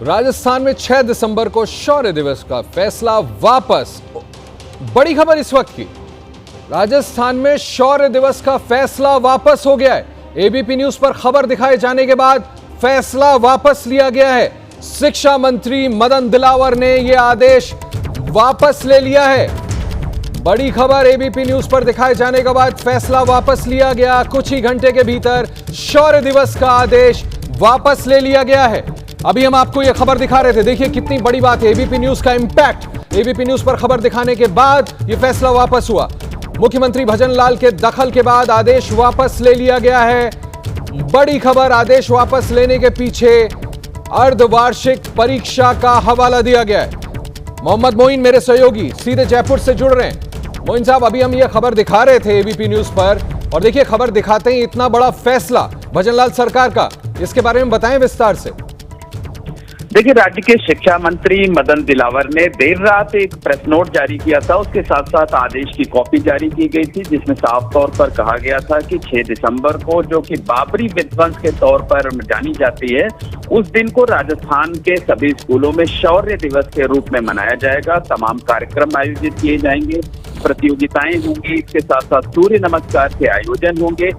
राजस्थान में 6 दिसंबर को शौर्य दिवस का फैसला वापस। बड़ी खबर इस वक्त की, राजस्थान में शौर्य दिवस का फैसला वापस हो गया है। एबीपी न्यूज पर खबर दिखाए जाने के बाद फैसला वापस लिया गया है। शिक्षा मंत्री मदन दिलावर ने यह आदेश वापस ले लिया है। बड़ी खबर, एबीपी न्यूज पर दिखाए जाने के बाद फैसला वापस लिया गया। कुछ ही घंटे के भीतर शौर्य दिवस का आदेश वापस ले लिया गया है। अभी हम आपको यह खबर दिखा रहे थे, देखिए कितनी बड़ी बात है। एबीपी न्यूज का इंपैक्ट, एबीपी न्यूज पर खबर दिखाने के बाद यह फैसला वापस हुआ। मुख्यमंत्री भजन लाल के दखल के बाद आदेश वापस ले लिया गया है। बड़ी खबर, आदेश वापस लेने के पीछे अर्धवार्षिक परीक्षा का हवाला दिया गया है। मोहम्मद मोइन मेरे सहयोगी सीधे जयपुर से जुड़ रहे हैं। मोइन साहब, अभी हम यह खबर दिखा रहे थे एबीपी न्यूज पर, और देखिए खबर दिखाते ही इतना बड़ा फैसला भजनलाल सरकार का, इसके बारे में बताएं विस्तार से। देखिए, राज्य के शिक्षा मंत्री मदन दिलावर ने देर रात एक प्रेस नोट जारी किया था। उसके साथ साथ आदेश की कॉपी जारी की गई थी, जिसमें साफ तौर पर कहा गया था कि 6 दिसंबर को, जो कि बाबरी विध्वंस के तौर पर जानी जाती है, उस दिन को राजस्थान के सभी स्कूलों में शौर्य दिवस के रूप में मनाया जाएगा। तमाम कार्यक्रम आयोजित किए जाएंगे, प्रतियोगिताएं होंगी, इसके साथ साथ सूर्य नमस्कार के आयोजन होंगे।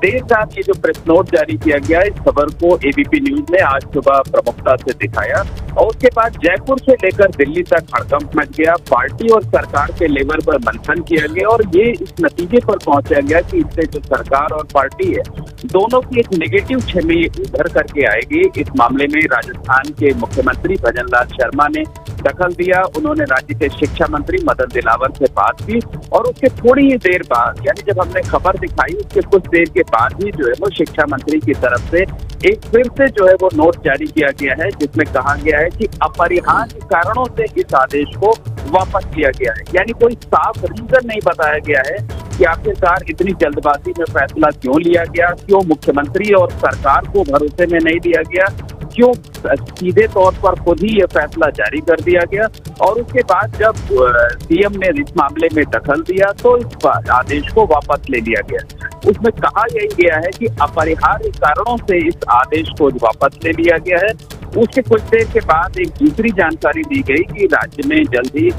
देर रात ये जो प्रेस नोट जारी किया गया, इस खबर को एबीपी न्यूज ने आज सुबह प्रमुखता से दिखाया, और उसके बाद जयपुर से लेकर दिल्ली तक हड़कंप मच गया। पार्टी और सरकार के लेवल पर मंथन किया गया और ये इस नतीजे पर पहुंचा गया कि इससे जो सरकार और पार्टी है, दोनों की एक नेगेटिव छवि उभर करके आएगी। इस मामले में राजस्थान के मुख्यमंत्री भजनलाल शर्मा ने दखल दिया। उन्होंने राज्य के शिक्षा मंत्री मदन दिलावर से बात की, और उसके थोड़ी ही देर बाद, यानी जब हमने खबर दिखाई उसके कुछ देर के बाद ही जो है वो शिक्षा मंत्री की तरफ से एक फिर से जो है वो नोट जारी किया गया है, जिसमें कहा गया है कि अपरिहार्य कारणों से इस आदेश को वापस लिया गया है। यानी कोई साफ रीजन नहीं बताया गया है कि आखिरकार इतनी जल्दबाजी में फैसला क्यों लिया गया, क्यों मुख्यमंत्री और सरकार को भरोसे में नहीं दिया गया, क्यों सीधे तौर पर खुद ही ये फैसला जारी कर दिया गया। और उसके बाद जब सीएम ने इस मामले में दखल दिया तो इस आदेश को वापस ले लिया गया। उसमें कहा यही गया है कि अपरिहार्य कारणों से इस आदेश को वापस ले लिया गया है। उसके कुछ देर के बाद एक दूसरी जानकारी दी गई कि राज्य में जल्द ही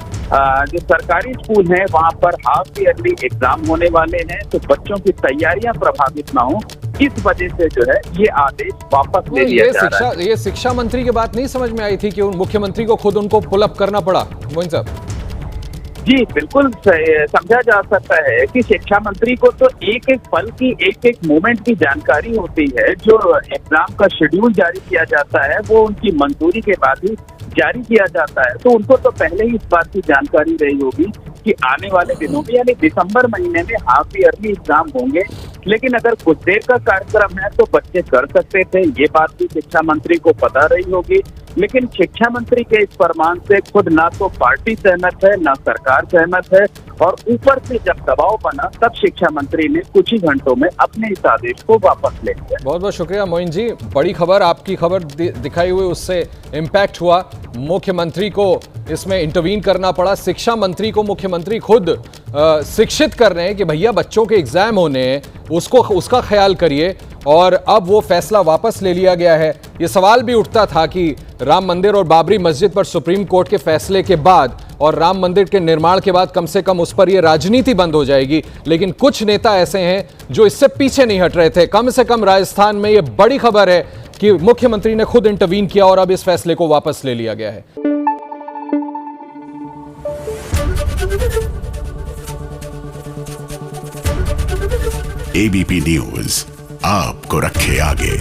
जो सरकारी स्कूल हैं वहां पर हाफ ईयरली एग्जाम होने वाले हैं, तो बच्चों की तैयारियां प्रभावित ना हो, इस वजह से जो है ये आदेश वापस ले लिया जा रहा है। ये शिक्षा मंत्री की बात नहीं समझ में आई थी कि मुख्यमंत्री को खुद उनको पुल अप करना पड़ा, मोइन साहब? जी बिल्कुल समझा जा सकता है कि शिक्षा मंत्री को तो एक एक पल की, एक एक मोमेंट की जानकारी होती है। जो एग्जाम का शेड्यूल जारी किया जाता है वो उनकी मंजूरी के बाद ही जारी किया जाता है, तो उनको तो पहले ही इस बात की जानकारी रही होगी कि आने वाले दिनों में, यानी दिसंबर महीने में हाफ ईयरली एग्जाम होंगे। लेकिन अगर कुछ देर का कार्यक्रम है तो बच्चे कर सकते थे, ये बात भी शिक्षा मंत्री को पता रही होगी। लेकिन शिक्षा मंत्री के इस फरमान से खुद ना तो पार्टी सहमत है, ना सरकार सहमत है, और ऊपर से जब दबाव बना तब शिक्षा मंत्री ने कुछ ही घंटों में अपने इस आदेश को वापस ले लिया। बहुत बहुत शुक्रिया मोइन जी। बड़ी खबर, आपकी खबर दिखाई हुई उससे इम्पैक्ट हुआ। मुख्यमंत्री को इसमें इंटरवीन करना पड़ा। शिक्षा मंत्री को मुख्यमंत्री खुद शिक्षित कर रहे हैं कि भैया बच्चों के एग्जाम होने हैं, उसका ख्याल करिए, और अब वो फैसला वापस ले लिया गया है। ये सवाल भी उठता था कि राम मंदिर और बाबरी मस्जिद पर सुप्रीम कोर्ट के फैसले के बाद और राम मंदिर के निर्माण के बाद कम से कम उस पर ये राजनीति बंद हो जाएगी, लेकिन कुछ नेता ऐसे हैं जो इससे पीछे नहीं हट रहे थे। कम से कम राजस्थान में ये बड़ी खबर है कि मुख्यमंत्री ने खुद इंटरवीन किया और अब इस फैसले को वापस ले लिया गया है। एबीपी न्यूज आपको रखे आगे।